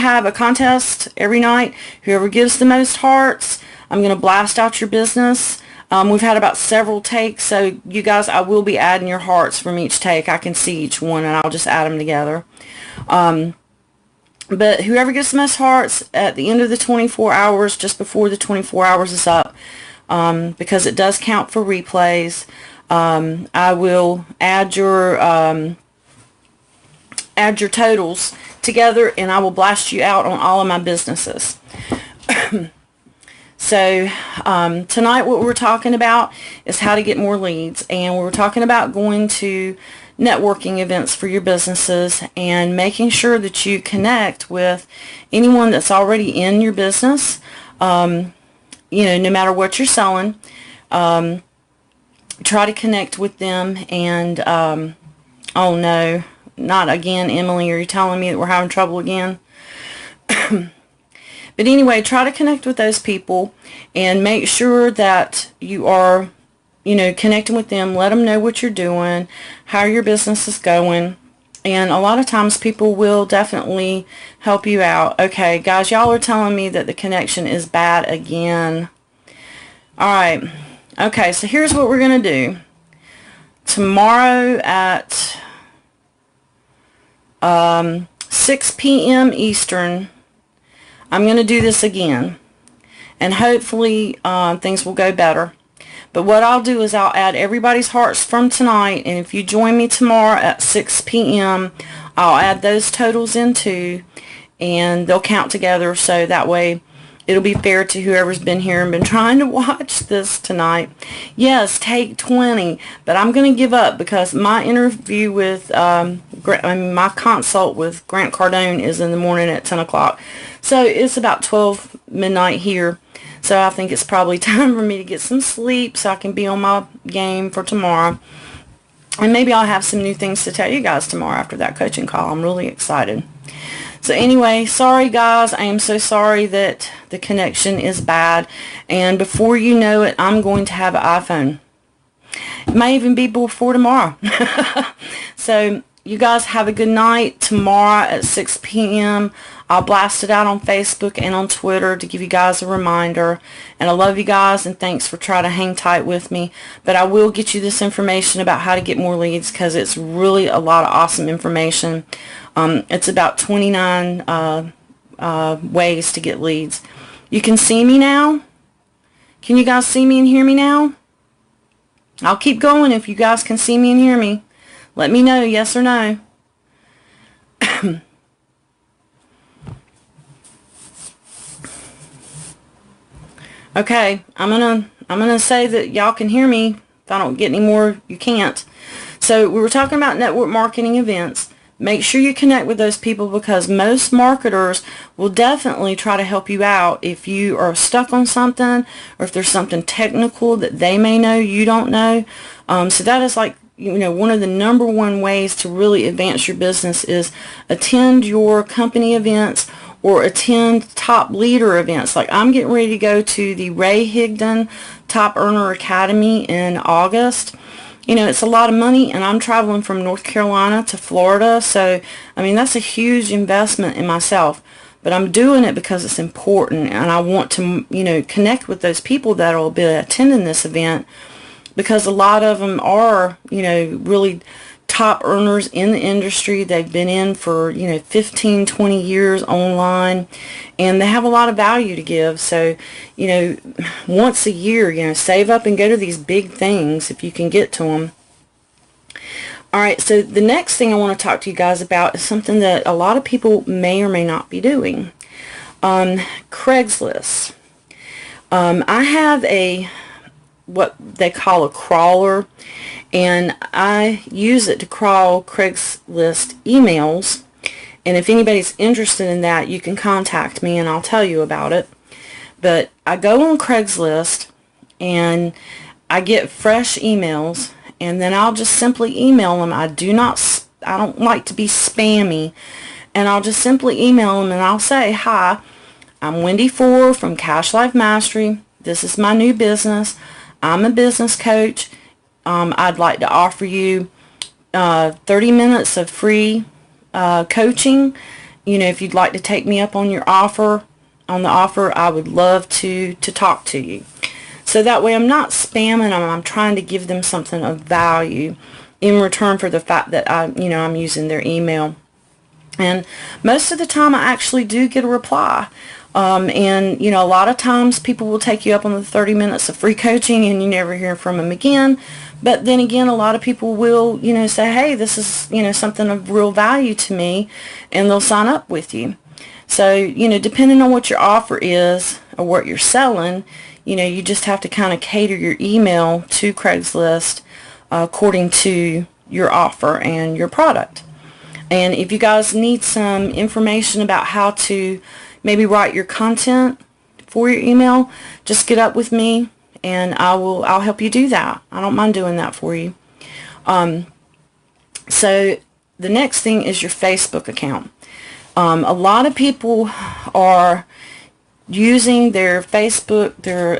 have a contest every night. Whoever gives the most hearts, I'm going to blast out your business. We've had about several takes, so you guys, I will be adding your hearts from each take. I can see each one, and I'll just add them together. But whoever gets the most hearts at the end of the 24 hours, just before the 24 hours is up, because it does count for replays, I will add your totals together, and I will blast you out on all of my businesses. So tonight what we're talking about is how to get more leads, and we're talking about going to networking events for your businesses and making sure that you connect with anyone that's already in your business. No matter what you're selling, try to connect with them. And oh no, not again, Emily, are you telling me that we're having trouble again? But anyway, try to connect with those people and make sure that you are, connecting with them. Let them know what you're doing, how your business is going. And a lot of times people will definitely help you out. Okay, guys, y'all are telling me that the connection is bad again. All right. Okay, so here's what we're going to do. Tomorrow at 6 p.m. Eastern, I'm going to do this again, and hopefully things will go better. But what I'll do is I'll add everybody's hearts from tonight, and if you join me tomorrow at 6 p.m., I'll add those totals in too, and they'll count together, so that way it'll be fair to whoever's been here and been trying to watch this tonight. Yes, take 20, but I'm going to give up because my interview with, my consult with Grant Cardone is in the morning at 10 o'clock. So it's about 12 midnight here. So I think it's probably time for me to get some sleep so I can be on my game for tomorrow. And maybe I'll have some new things to tell you guys tomorrow after that coaching call. I'm really excited. So anyway, sorry guys, I am so sorry that the connection is bad, and before you know it, I'm going to have an iPhone. It may even be before tomorrow. So you guys have a good night. Tomorrow at 6 p.m. I'll blast it out on Facebook and on Twitter to give you guys a reminder. And I love you guys, and thanks for trying to hang tight with me. But I will get you this information about how to get more leads, because it's really a lot of awesome information. It's about 29 ways to get leads. You can see me now. Can you guys see me and hear me now? I'll keep going if you guys can see me and hear me. Let me know, yes or no. Okay, I'm gonna say that y'all can hear me. If I don't get any more, you can't. So we were talking about network marketing events. Make sure you connect with those people, because most marketers will definitely try to help you out if you are stuck on something, or if there's something technical that they may know you don't know. So that is like, one of the number one ways to really advance your business is attend your company events or attend top leader events. Like I'm getting ready to go to the Ray Higdon Top Earner Academy in August. It's a lot of money, and I'm traveling from North Carolina to Florida, so that's a huge investment in myself. But I'm doing it because it's important, and I want to connect with those people that will be attending this event, because a lot of them are really top earners in the industry. They've been in for 15, 20 years online, and they have a lot of value to give. So once a year, save up and go to these big things if you can get to them. Alright, so the next thing I want to talk to you guys about is something that a lot of people may or may not be doing. Craigslist. I have what they call a crawler, and I use it to crawl Craigslist emails, and if anybody's interested in that, you can contact me and I'll tell you about it. But I go on Craigslist and I get fresh emails, and then I'll just simply email them. I don't like to be spammy, and I'll just simply email them, and I'll say, "Hi, I'm Wendy Ford from Cash Life Mastery. This is my new business. I'm a business coach. I'd like to offer you 30 minutes of free coaching, you know, if you'd like to take me up on your offer, I would love to talk to you. So that way I'm not spamming them. I'm trying to give them something of value in return for the fact that I'm using their email. And most of the time I actually do get a reply. And, you know, a lot of times people will take you up on the 30 minutes of free coaching and you never hear from them again. But then again, a lot of people will, you know, say, hey, this is, you know, something of real value to me, and they'll sign up with you. So, you know, depending on what your offer is or what you're selling, you know, you just have to kind of cater your email to Craigslist according to your offer and your product. And if you guys need some information about how to maybe write your content for your email, just get up with me and I'll help you do that. I don't mind doing that for you. So the next thing is your Facebook account. A lot of people are using their Facebook, their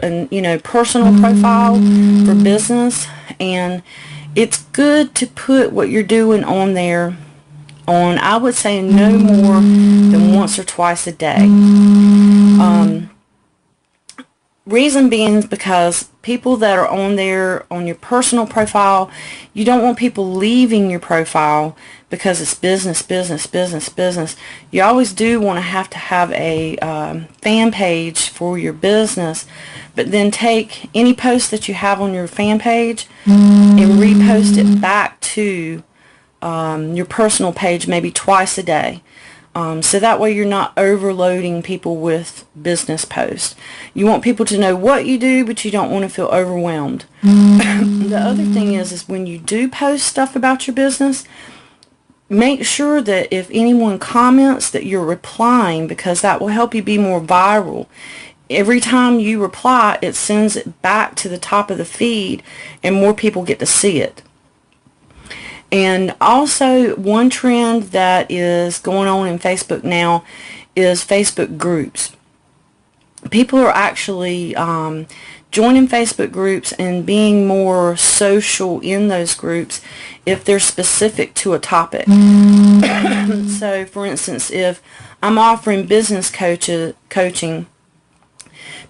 personal profile for business, and it's good to put what you're doing on there on, I would say, no more than once or twice a day. Reason being is because people that are on there on your personal profile, you don't want people leaving your profile because it's business, business, business, business. You always do want to have a fan page for your business, but then take any post that you have on your fan page and repost it back to your personal page maybe twice a day. So that way you're not overloading people with business posts. You want people to know what you do, but you don't want to feel overwhelmed. The other thing is when you do post stuff about your business, make sure that if anyone comments that you're replying, because that will help you be more viral. Every time you reply, it sends it back to the top of the feed and more people get to see it. And also, one trend that is going on in Facebook now is Facebook groups. People are actually joining Facebook groups and being more social in those groups if they're specific to a topic. So, for instance, if I'm offering business coaching,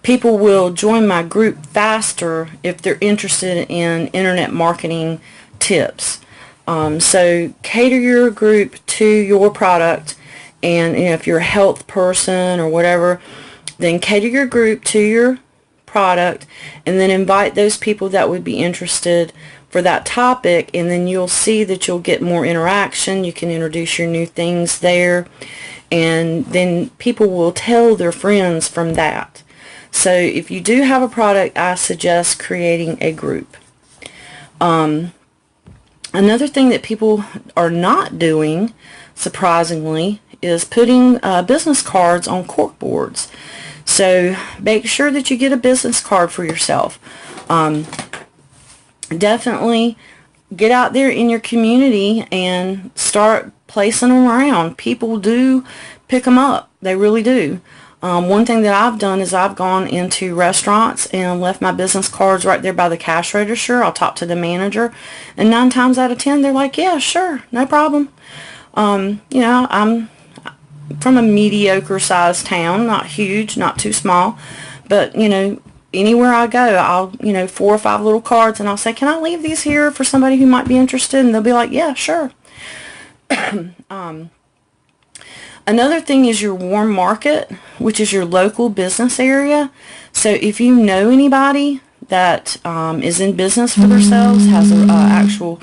people will join my group faster if they're interested in internet marketing tips. So cater your group to your product, and if you're a health person or whatever, then cater your group to your product and then invite those people that would be interested for that topic, and then you'll see that you'll get more interaction. You can introduce your new things there, and then people will tell their friends from that. So if you do have a product, I suggest creating a group. Another thing that people are not doing, surprisingly, is putting business cards on cork boards. So make sure that you get a business card for yourself. Definitely get out there in your community and start placing them around. People do pick them up. They really do. One thing that I've done is I've gone into restaurants and left my business cards right there by the cash register. I'll talk to the manager, and 9 times out of 10 they're like, yeah, sure, no problem. You know, I'm from a mediocre sized town, not huge, not too small, but you know, anywhere I go, I'll, 4 or 5 little cards, and I'll say, can I leave these here for somebody who might be interested? And they'll be like, yeah, sure. Another thing is your warm market, which is your local business area. So if you know anybody that is in business for themselves, has an actual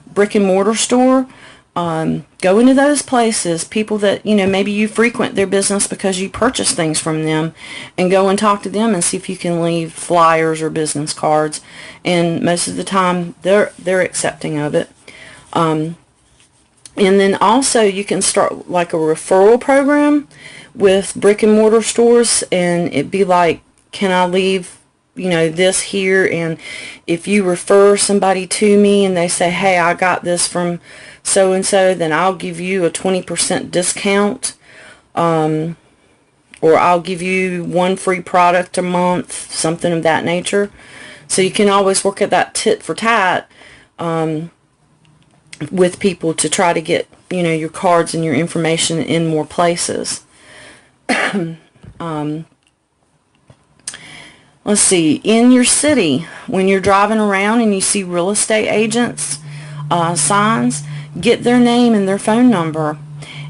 brick and mortar store, go into those places, people that, maybe you frequent their business because you purchase things from them, and go and talk to them and see if you can leave flyers or business cards. And most of the time they're accepting of it. And then also you can start like a referral program with brick and mortar stores, and it'd be like, can I leave, this here, and if you refer somebody to me and they say, hey, I got this from so and so, then I'll give you a 20% discount, or I'll give you 1 free product a month, something of that nature. So you can always work at that tit for tat with people to try to get you know, your cards and your information in more places. Let's see, in your city, when you're driving around and you see real estate agents signs, get their name and their phone number.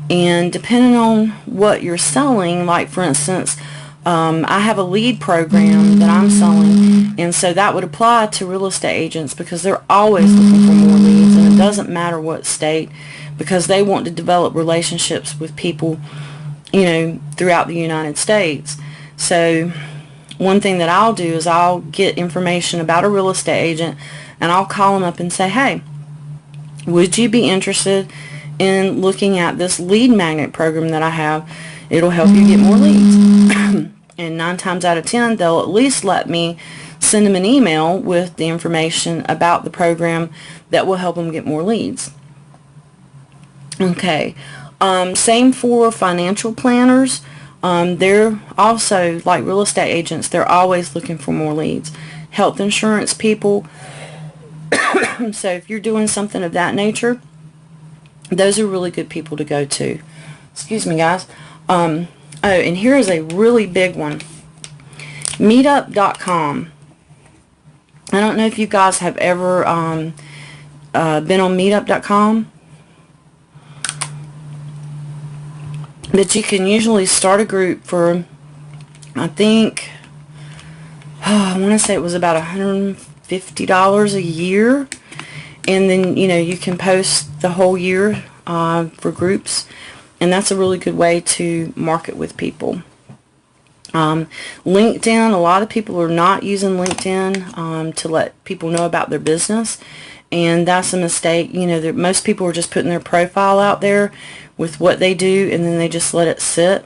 And depending on what you're selling, like for instance, I have a lead program that I'm selling, and so that would apply to real estate agents because they're always looking for more leads, and it doesn't matter what state, because they want to develop relationships with people, you know, throughout the United States. So one thing that I'll do is I'll get information about a real estate agent, and I'll call them up and say, hey, would you be interested in looking at this lead magnet program that I have? It'll help you get more leads. And 9 times out of 10, they'll at least let me send them an email with the information about the program that will help them get more leads. Okay. Same for financial planners. They're also, like real estate agents, they're always looking for more leads. Health insurance people. So if you're doing something of that nature, those are really good people to go to. Excuse me, guys. Oh, and here is a really big one. Meetup.com. I don't know if you guys have ever been on Meetup.com. But you can usually start a group for, I think, I want to say it was about $150 a year. And then, you know, you can post the whole year for groups. And that's a really good way to market with people. LinkedIn, a lot of people are not using LinkedIn to let people know about their business. And that's a mistake. You know, most people are just putting their profile out there with what they do, and then they just let it sit.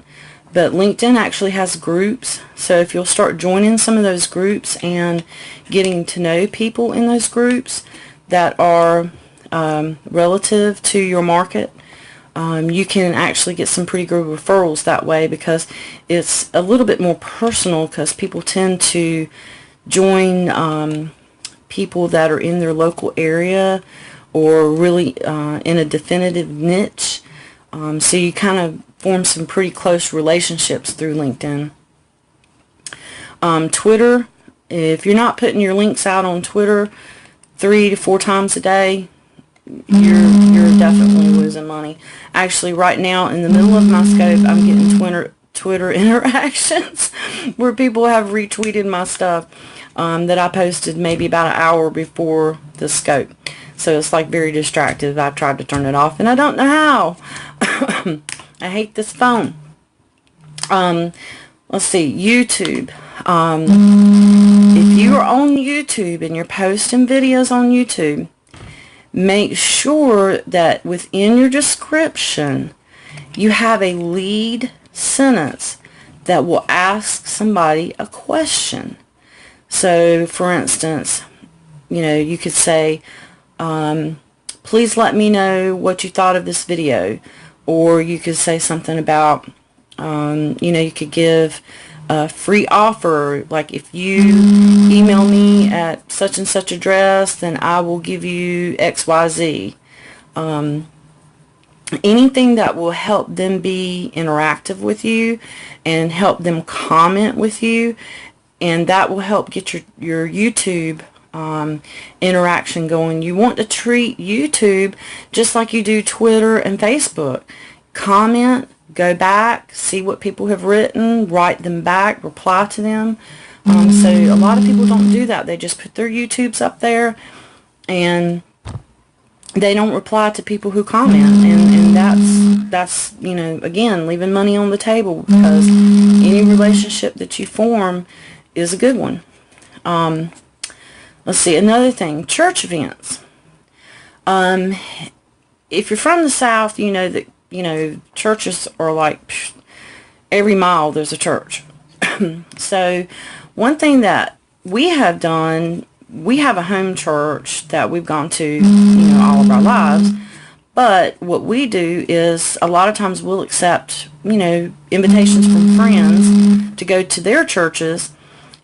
But LinkedIn actually has groups. So if you'll start joining some of those groups and getting to know people in those groups that are relative to your market, you can actually get some pretty good referrals that way, because it's a little bit more personal, because people tend to join people that are in their local area or really in a definitive niche. So you kind of form some pretty close relationships through LinkedIn. Twitter, if you're not putting your links out on Twitter 3 to 4 times a day, you're definitely losing money. Actually, right now, in the middle of my scope, I'm getting Twitter interactions where people have retweeted my stuff that I posted maybe about an hour before the scope. So it's like very distractive. I tried to turn it off, and I don't know how. I hate this phone. Let's see, YouTube. If you are on YouTube and you're posting videos on YouTube, make sure that within your description you have a lead sentence that will ask somebody a question. So, for instance, you know, you could say, please let me know what you thought of this video. Or you could say something about, you know, you could give a free offer, like if you email me at such and such address, then I will give you XYZ. Anything that will help them be interactive with you and help them comment with you, and that will help get your YouTube interaction going. You want to treat YouTube just like you do Twitter and Facebook. Comment, go back, see what people have written, write them back, reply to them. So a lot of people don't do that. They just put their YouTubes up there and they don't reply to people who comment, and that's you know, again, leaving money on the table, because any relationship that you form is a good one. Let's see, another thing, church events. If you're from the South, you know that, you know, churches are like every mile there's a church. So one thing that we have done, we have a home church that we've gone to, you know, all of our lives. But what we do is a lot of times we'll accept, you know, invitations from friends to go to their churches.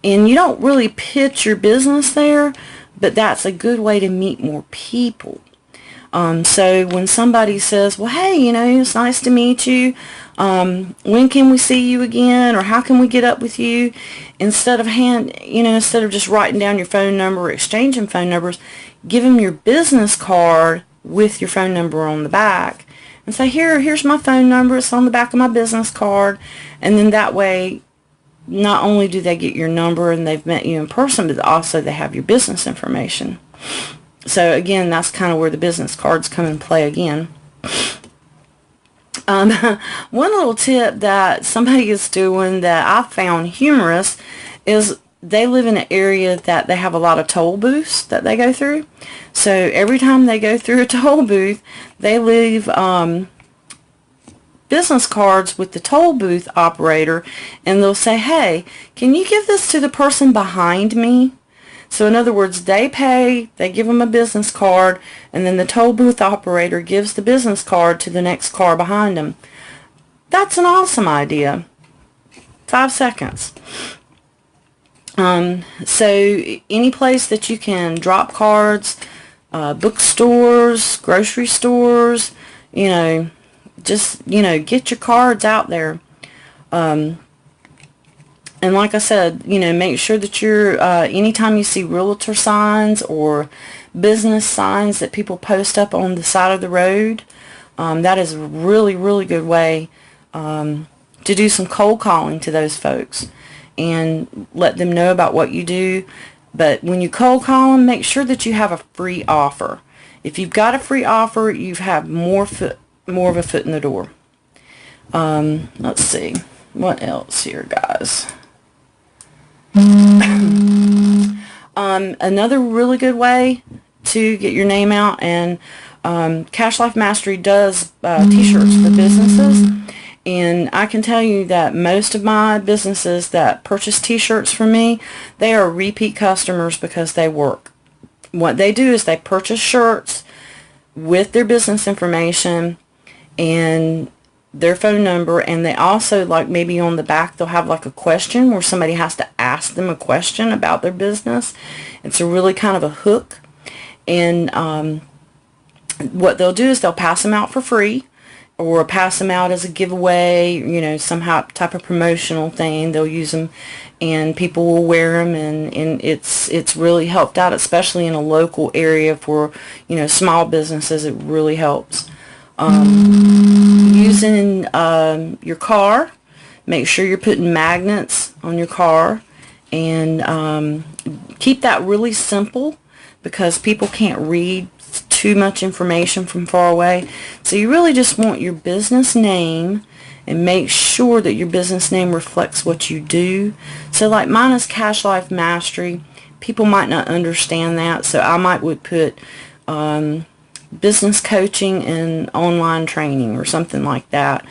And you don't really pitch your business there, but that's a good way to meet more people. So when somebody says, well, hey, it's nice to meet you. When can we see you again? Or how can we get up with you? Instead of instead of just writing down your phone number or exchanging phone numbers, give them your business card with your phone number on the back and say, here's my phone number. It's on the back of my business card. And then that way, not only do they get your number and they've met you in person, but also they have your business information. So again, that's kind of where the business cards come in play again. One little tip that somebody is doing that I found humorous is they live in an area that they have a lot of toll booths that they go through. So every time they go through a toll booth, they leave business cards with the toll booth operator, and they'll say, hey, can you give this to the person behind me? So in other words, they pay, they give them a business card, and then the toll booth operator gives the business card to the next car behind them. That's an awesome idea. 5 seconds. So any place that you can drop cards, bookstores, grocery stores, just, get your cards out there. And like I said, make sure that you're, anytime you see realtor signs or business signs that people post up on the side of the road, that is a really, really good way to do some cold calling to those folks and let them know about what you do. But when you cold call them, make sure that you have a free offer. If you've got a free offer, you have more of a foot in the door. Let's see. What else here, guys? Another really good way to get your name out, and Cash Life Mastery does t-shirts for businesses, and I can tell you that most of my businesses that purchase t-shirts from me, they are repeat customers because they work. What they do is they purchase shirts with their business information and their phone number, and they also, like, maybe on the back they'll have like a question where somebody has to ask them a question about their business. It's a really kind of a hook, and what they'll do is they'll pass them out for free or pass them out as a giveaway, some type of promotional thing. They'll use them and people will wear them, and it's really helped out, especially in a local area for small businesses. It really helps. Using your car, make sure you're putting magnets on your car, and keep that really simple because people can't read too much information from far away. So you really just want your business name, and make sure that your business name reflects what you do. So like mine is Cash Life Mastery. People might not understand that, so I would put business coaching and online training or something like that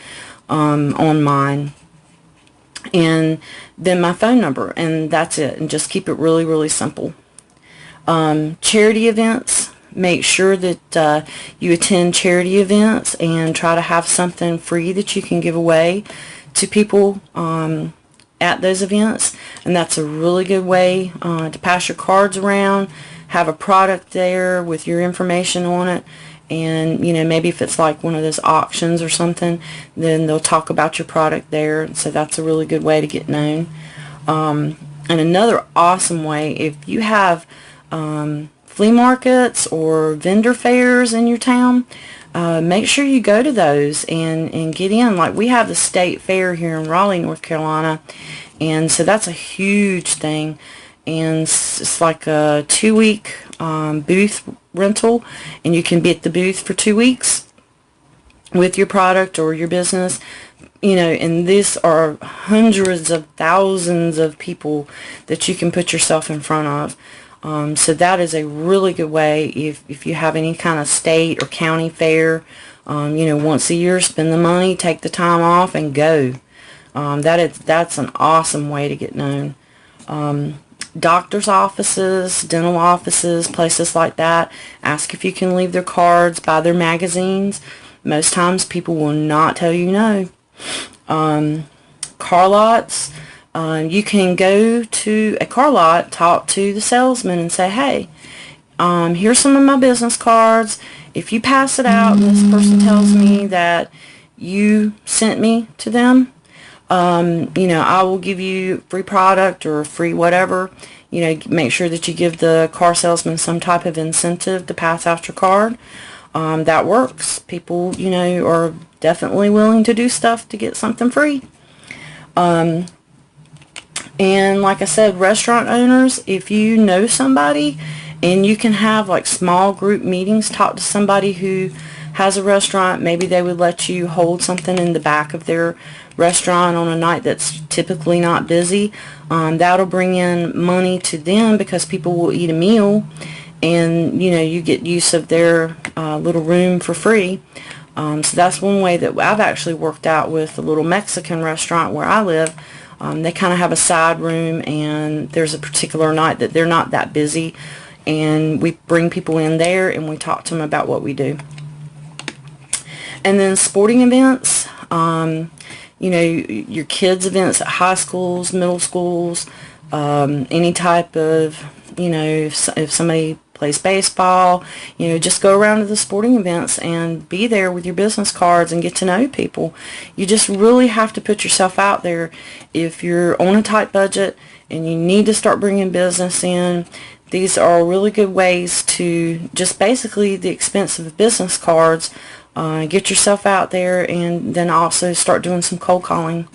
on mine, and then my phone number, and that's it. And just keep it really, really simple. Charity events, make sure that you attend charity events and try to have something free that you can give away to people at those events, and that's a really good way to pass your cards around, have a product there with your information on it, and maybe if it's like one of those auctions or something, then they'll talk about your product there. So that's a really good way to get known. And another awesome way, if you have flea markets or vendor fairs in your town, make sure you go to those and get in. Like we have the state fair here in Raleigh, North Carolina, and so that's a huge thing. And it's like a 2-week booth rental, and you can be at the booth for 2 weeks with your product or your business, and these are hundreds of thousands of people that you can put yourself in front of. So that is a really good way if you have any kind of state or county fair, once a year, spend the money, take the time off, and go. That's an awesome way to get known. Doctor's offices, dental offices, places like that, ask if you can leave their cards, buy their magazines. Most times people will not tell you no. Car lots, you can go to a car lot, talk to the salesman and say, hey, here's some of my business cards. if you pass it out and this person tells me that you sent me to them, you know, I will give you free product or free whatever. You know, make sure that you give the car salesman some type of incentive to pass out your card. That works. People, you know, are definitely willing to do stuff to get something free. And like I said, restaurant owners, if you know somebody and you can have like small group meetings, talk to somebody who has a restaurant, maybe they would let you hold something in the back of their restaurant on a night that's typically not busy. That'll bring in money to them because people will eat a meal, and you know, you get use of their little room for free. So that's one way that I've actually worked out with a little Mexican restaurant where I live. They kind of have a side room, and there's a particular night that they're not that busy, and we bring people in there and we talk to them about what we do. And then sporting events, you know, your kids' events at high schools, middle schools, any type of, you know, if somebody plays baseball, you know, just go around to the sporting events and be there with your business cards and get to know people. You just really have to put yourself out there. If you're on a tight budget and you need to start bringing business in, these are really good ways to just basically the expense of business cards. Get yourself out there and then also start doing some cold calling.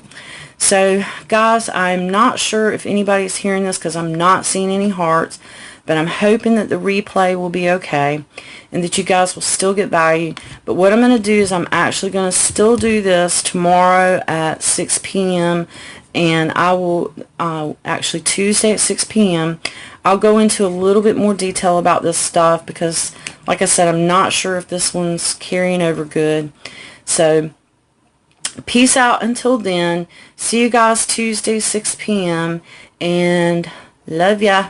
So guys, I'm not sure if anybody's hearing this because I'm not seeing any hearts, but I'm hoping that the replay will be okay and that you guys will still get value. But what I'm going to do is I'm actually going to still do this tomorrow at 6 p.m. and I will actually Tuesday at 6 p.m. I'll go into a little bit more detail about this stuff because, like I said, I'm not sure if this one's carrying over good. So peace out until then. See you guys Tuesday 6 p.m. and love ya.